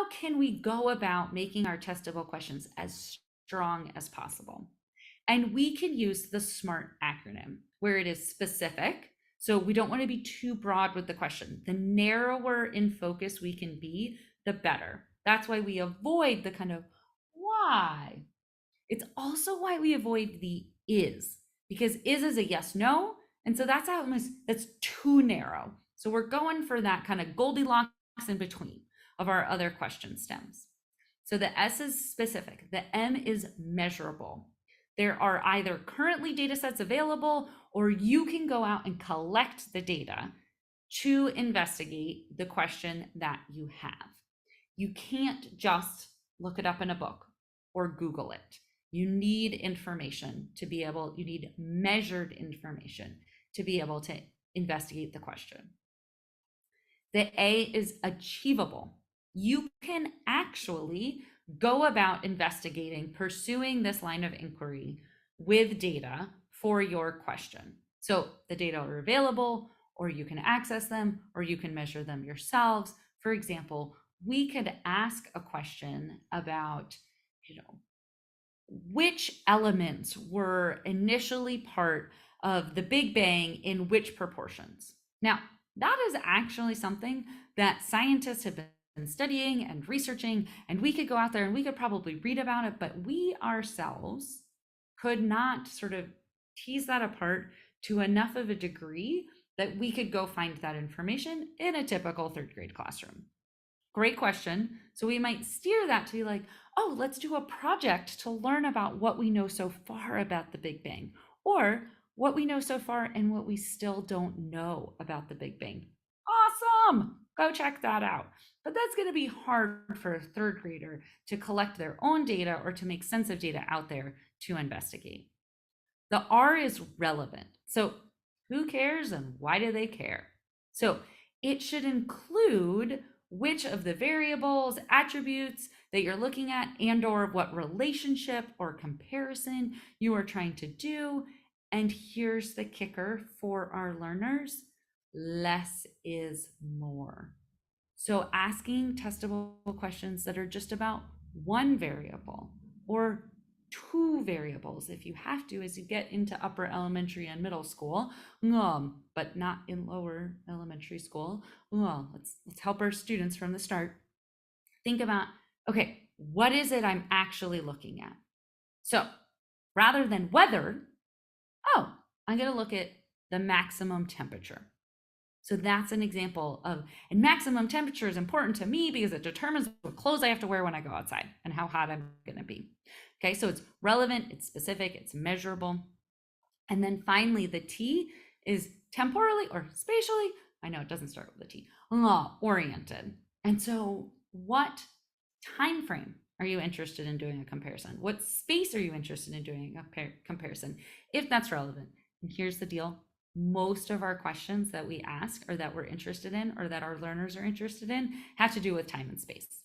how can we go about making our testable questions as strong as possible? And we can use the SMART acronym, where it is specific. So we don't want to be too broad with the question. The narrower in focus we can be, the better. That's why we avoid the kind of why. It's also why we avoid the is, because is a yes, no. And so that's too narrow. So we're going for that kind of Goldilocks in between of our other question stems. So the S is specific, the M is measurable. There are either currently data sets available, or you can go out and collect the data to investigate the question that you have. You can't just look it up in a book or Google it. You need information to be able, you need measured information to be able to investigate the question. The A is achievable. You can actually go about investigating, pursuing this line of inquiry with data for your question. So the data are available, or you can access them, or you can measure them yourselves. For example, we could ask a question about, which elements were initially part of the Big Bang in which proportions. Now, that is actually something that scientists have been studying and researching, and we could go out there and we could probably read about it, but we ourselves could not sort of tease that apart to enough of a degree that we could go find that information in a typical third grade classroom. Great question. So we might steer that to be like, oh, let's do a project to learn about what we know so far about the Big Bang, or what we know so far and what we still don't know about the Big Bang. Awesome. Go check that out. But that's going to be hard for a third grader to collect their own data or to make sense of data out there to investigate. The R is relevant. So who cares and why do they care? So it should include which of the variables, attributes that you're looking at, and or what relationship or comparison you are trying to do. And here's the kicker for our learners: less is more. So asking testable questions that are just about one variable or two variables, if you have to, as you get into upper elementary and middle school, but not in lower elementary school. Let's help our students from the start. Think about, okay, what is it I'm actually looking at? So rather than weather, I'm going to look at the maximum temperature. So that's an example of, and maximum temperature is important to me because it determines what clothes I have to wear when I go outside and how hot I'm going to be. Okay, so it's relevant, it's specific, it's measurable. And then finally, the T is temporally or spatially, I know it doesn't start with a T, oriented. And so what time frame are you interested in doing a comparison? What space are you interested in doing a comparison, if that's relevant? And here's the deal. Most of our questions that we ask or that we're interested in or that our learners are interested in have to do with time and space.